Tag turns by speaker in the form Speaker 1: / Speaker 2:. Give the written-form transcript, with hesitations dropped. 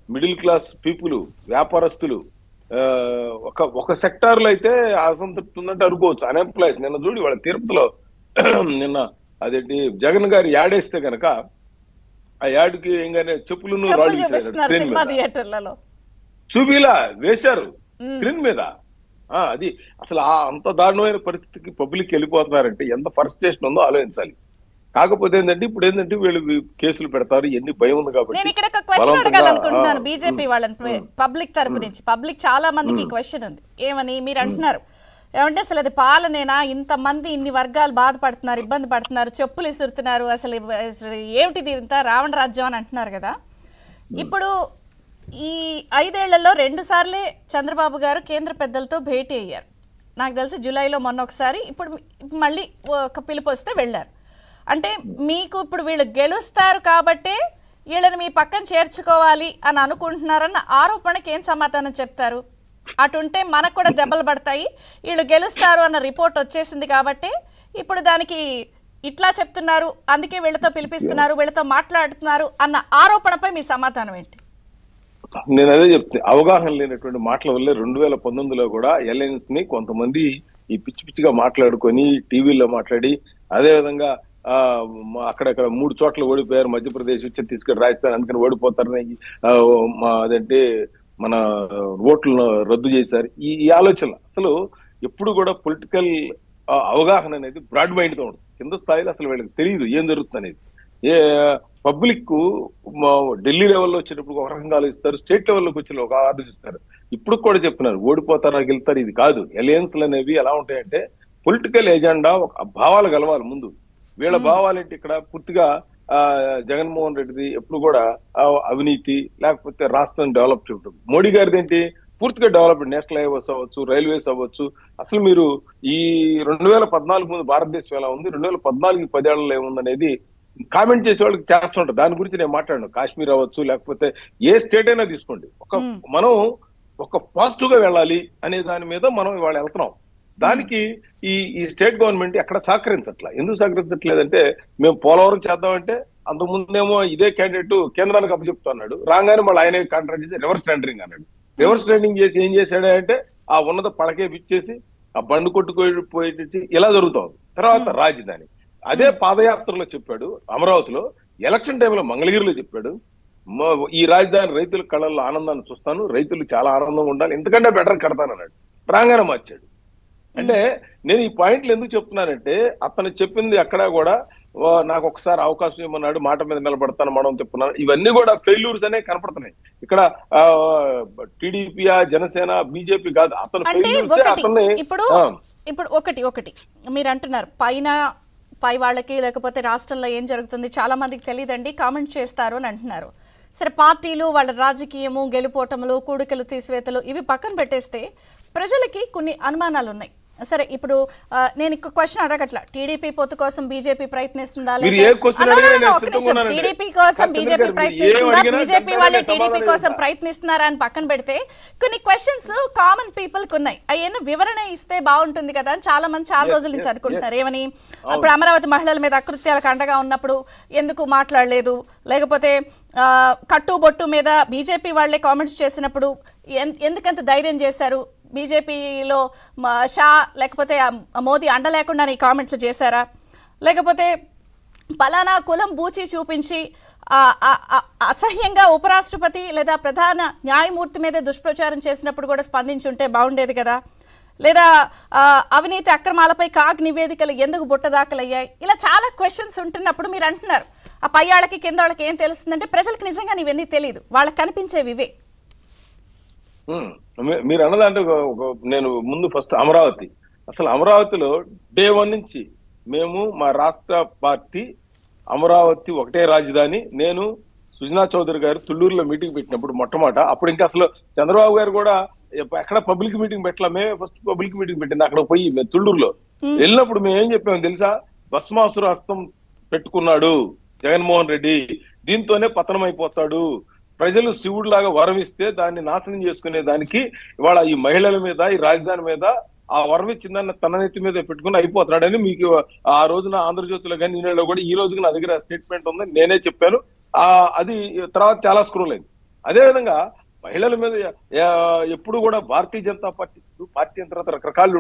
Speaker 1: Middle class people, వ్యాపారస్తులు, ఒక sector లో అయితే అసంతృప్తి ఉందంటే అనుకోవచ్చు. అన్ఎంప్లాయ్స్ నిన్న చూడు వాళ్ళ తిరుపతిలో నిన్న అదేంటి జగన్ గారు యాడేస్తే కనుక ఆ యాడ్కి ఏంగానే చెప్పులను రాళ్ళు
Speaker 2: చూపిస్తున్నారు సినిమా థియేటర్లలో,
Speaker 1: చూపిలా వేశారు స్క్రీన్ మీద. అది అసలు అంత దారుణమైన పరిస్థితికి పబ్లిక్ వెళ్ళిపోతున్నారంటే ఎంత ఫ్రస్ట్రేషన్ ఉందో ఆలోచించాలి. కాకపోతే ఏంటంటే ఇప్పుడు ఏంటంటే వీళ్ళు కేసులు పెడతారు, ఎన్ని భయం ఉంది కాబట్టి.
Speaker 2: నేను ఇక్కడ ఒక క్వశ్చన్ అడగాలనుకుంటున్నాను బీజేపీ వాళ్ళని పబ్లిక్ తరపు నుంచి. పబ్లిక్ చాలా మందికి క్వశ్చన్ ఉంది. ఏమని మీరు అంటున్నారు ఏమంటే అసలు అది పాలనేనా, ఇంతమంది ఇన్ని వర్గాలు బాధపడుతున్నారు, ఇబ్బంది పడుతున్నారు, చెప్పులు ఇసురుతున్నారు, అసలు ఏమిటిది ఇంత రావణ రాజ్యం అని అంటున్నారు కదా. ఇప్పుడు ఈ 5 ఏళ్లలో 2 సార్లే చంద్రబాబు గారు కేంద్ర పెద్దలతో భేటీ అయ్యారు. నాకు తెలిసి జూలైలో మొన్న ఒకసారి, ఇప్పుడు మళ్ళీ ఒక పిలుపు వస్తే వెళ్ళారు. అంటే మీకు ఇప్పుడు వీళ్ళు గెలుస్తారు కాబట్టే వీళ్ళని మీ పక్కన చేర్చుకోవాలి అని అనుకుంటున్నారన్న ఆరోపణకి ఏం సమాధానం చెప్తారు? అటుంటే మనకు కూడా దెబ్బలు పడతాయి, వీళ్ళు గెలుస్తారు అన్న రిపోర్ట్ వచ్చేసింది కాబట్టి ఇప్పుడు దానికి ఇట్లా చెప్తున్నారు, అందుకే వీళ్ళతో పిలిపిస్తున్నారు, వీళ్ళతో మాట్లాడుతున్నారు అన్న ఆరోపణపై మీ సమాధానం ఏంటి?
Speaker 1: నేను అదే చెప్తే అవగాహన లేనటువంటి మాటల వల్లే 2019లో కూడా అలయన్స్ ని కొంతమంది ఈ పిచ్చి పిచ్చిగా మాట్లాడుకొని టీవీలో మాట్లాడి, అదే విధంగా అక్కడక్కడ 3 చోట్ల ఓడిపోయారు, మధ్యప్రదేశ్, ఛత్తీస్గఢ్, రాజస్థాన్, అందుకని ఓడిపోతారని అదంటే మన ఓట్లను రద్దు చేశారు. ఈ ఆలోచన అసలు ఎప్పుడు కూడా పొలిటికల్ అవగాహన అనేది బ్రాడ్ మైండ్ తో ఉంటుంది. కింద స్థాయిలో అసలు వీళ్ళకి తెలియదు ఏం జరుగుతుంది అనేది. పబ్లిక్ ఢిల్లీ లెవెల్లో వచ్చేటప్పుడు ఒక రకంగా ఆలోచిస్తారు, స్టేట్ లెవెల్లోకి వచ్చి ఒక ఆలోచిస్తారు. ఇప్పుడు కూడా చెప్తున్నారు ఓడిపోతారా గెలుస్తారు, ఇది కాదు. అలయన్స్లు అనేవి ఎలా ఉంటాయంటే పొలిటికల్ ఎజెండా, ఒక భావాలు కలవాలి ముందు. వీళ్ళ భావాలేంటి ఇక్కడ పూర్తిగా జగన్మోహన్ రెడ్డిది ఎప్పుడు కూడా అవినీతి, లేకపోతే రాష్ట్రం డెవలప్ చేయడం. మోడీ గారిది ఏంటి పూర్తిగా డెవలప్మెంట్, నేషనల్ హైవేస్ అవ్వచ్చు, రైల్వేస్ అవ్వచ్చు. అసలు మీరు ఈ 2014 ముందు భారతదేశం ఎలా ఉంది, 2014 10 ఏళ్లలో ఏముందనేది కామెంట్ చేసే వాళ్ళకి చేస్తుంటారు. దాని గురించి నేను మాట్లాడను. కాశ్మీర్ అవ్వచ్చు, లేకపోతే ఏ స్టేట్ అయినా తీసుకోండి, మనం ఒక పాజిటివ్ గా వెళ్ళాలి అనే దాని మీద మనం ఇవాళ వెళ్తున్నాం. దానికి ఈ స్టేట్ గవర్నమెంట్ ఎక్కడ సహకరించట్లా. ఎందుకు సహకరించట్లేదంటే మేము పోలవరం చేద్దామంటే అంతకుముందేమో ఇదే క్యాండిడేట్ కేంద్రానికి అప్పచెప్తున్నాడు, రాగానే మళ్ళీ ఆయనే కాంట్రాక్ట్ చేసి రివర్స్ టెండరింగ్ అన్నాడు. రివర్స్ టెండరింగ్ చేసి ఏం చేశాడంటే ఆ ఉన్నత పడకే పిచ్చేసి ఆ బండు కొట్టుకుపోయి ఇలా జరుగుతుంది. తర్వాత రాజధాని అదే పాదయాత్రలో చెప్పాడు, అమరావతిలో ఎలక్షన్ టైంలో మంగళగిరిలో చెప్పాడు, ఈ రాజధాని రైతుల కళ్ళల్లో ఆనందాన్ని చూస్తాను, రైతులు చాలా ఆనందంగా ఉండాలి, ఎందుకంటే బెటర్ కడతానన్నాడు. రాగానే మార్చాడు. అంటే నేను ఈ పాయింట్లు ఎందుకు చెప్తున్నానంటే అతను చెప్పింది ఎక్కడా కూడా నాకు ఒకసారి అవకాశం ఇవ్వమన్నాడు, మాట మీద నిలబడతాను, మనం చెప్తున్నాను, ఇవన్నీ కూడా ఫెయిల్యూర్స్ అనే కనపడుతున్నాయి. ఇక్కడ టీడీపీ, జనసేన, బీజేపీ కాదు, అతను
Speaker 2: ఇప్పుడు ఒకటి మీరు అంటున్నారు పై వాళ్ళకి లేకపోతే రాష్ట్రంలో ఏం జరుగుతుంది చాలా మందికి తెలియదండి, కామెంట్ చేస్తారు అని అంటున్నారు. సరే, పార్టీలు వాళ్ళ రాజకీయము, గెలుపోటములు, కూడికలు, తీసివేతలు ఇవి పక్కన పెట్టేస్తే ప్రజలకి కొన్ని అనుమానాలు ఉన్నాయి. సరే, ఇప్పుడు నేను క్వశ్చన్ అడగట్లా టీడీపీ పొత్తు కోసం బీజేపీ ప్రయత్నిస్తుందా, టీడీపీ కోసం బీజేపీ ప్రయత్నిస్తుందా, బీజేపీ వాళ్ళే టీడీపీ కోసం ప్రయత్నిస్తున్నారా అని పక్కన పెడితే కొన్ని క్వశ్చన్స్ కామన్ పీపుల్ కు ఉన్నాయి. అయ్యేనా వివరణ ఇస్తే బాగుంటుంది కదా అని చాలా మంది చాలా రోజుల నుంచి అనుకుంటున్నారు. ఏమని, అప్పుడు అమరావతి మహిళల మీద అకృత్యాలకు అండగా ఉన్నప్పుడు ఎందుకు మాట్లాడలేదు, లేకపోతే కట్టుబొట్టు మీద బీజేపీ వాళ్లే కామెంట్స్ చేసినప్పుడు ఎందుకంత ధైర్యం చేశారు, బీజేపీలో షా లేకపోతే మోదీ అండ లేకుండా ఈ కామెంట్లు చేశారా, లేకపోతే పలానా కులం బూచి చూపించి అసహ్యంగా ఉపరాష్ట్రపతి లేదా ప్రధాన న్యాయమూర్తి మీదే దుష్ప్రచారం చేసినప్పుడు కూడా స్పందించుంటే బాగుండేది కదా, లేదా అవినీతి అక్రమాలపై కాగ్ నివేదికలు ఎందుకు బుట్టదాఖలయ్యాయి, ఇలా చాలా క్వశ్చన్స్ ఉంటున్నప్పుడు మీరు అంటున్నారు ఆ పై వాళ్ళకి కింద వాళ్ళకి ఏం తెలుస్తుందంటే ప్రజలకు నిజంగా ఇవన్నీ తెలియదు, వాళ్ళకి కనిపించేవి ఇవే.
Speaker 1: మీరు అన్నదంటే నేను ముందు ఫస్ట్ అమరావతి, అసలు అమరావతిలో డే 1 నుంచి మేము మా రాష్ట్ర పార్టీ అమరావతి ఒకటే రాజధాని. నేను సుజనా చౌదరి గారు తుళ్ళూరులో మీటింగ్ పెట్టినప్పుడు మొట్టమొదట, అప్పుడు ఇంకా అసలు చంద్రబాబు గారు కూడా ఎక్కడ పబ్లిక్ మీటింగ్ పెట్టలే, ఫస్ట్ పబ్లిక్ మీటింగ్ పెట్టింది అక్కడ పోయి మేము తుళ్ళూరులో వెళ్ళినప్పుడు మేము ఏం చెప్పాము తెలుసా, భస్మాసుర హస్తం పెట్టుకున్నాడు జగన్మోహన్ రెడ్డి, దీంతోనే పతనం అయిపోతాడు, ప్రజలు శివుడిలాగా వరం ఇస్తే దాన్ని నాశనం చేసుకునే దానికి ఇవాళ ఈ మహిళల మీద, ఈ రాజధాని మీద ఆ వరం ఇచ్చిందాన్ని తన నెత్తి మీద పెట్టుకుని అయిపోతున్నాడని మీకు ఆ రోజున ఆంధ్రజ్యోతిలో కానీ ఈనాడులో కూడా ఈ రోజుకి నా దగ్గర స్టేట్మెంట్ ఉంది, నేనే చెప్పాను. అది తర్వాత చాలా స్క్రోల్ అయింది. అదేవిధంగా మహిళల మీద ఎప్పుడు కూడా భారతీయ జనతా పార్టీ అయిన తర్వాత రకరకాలు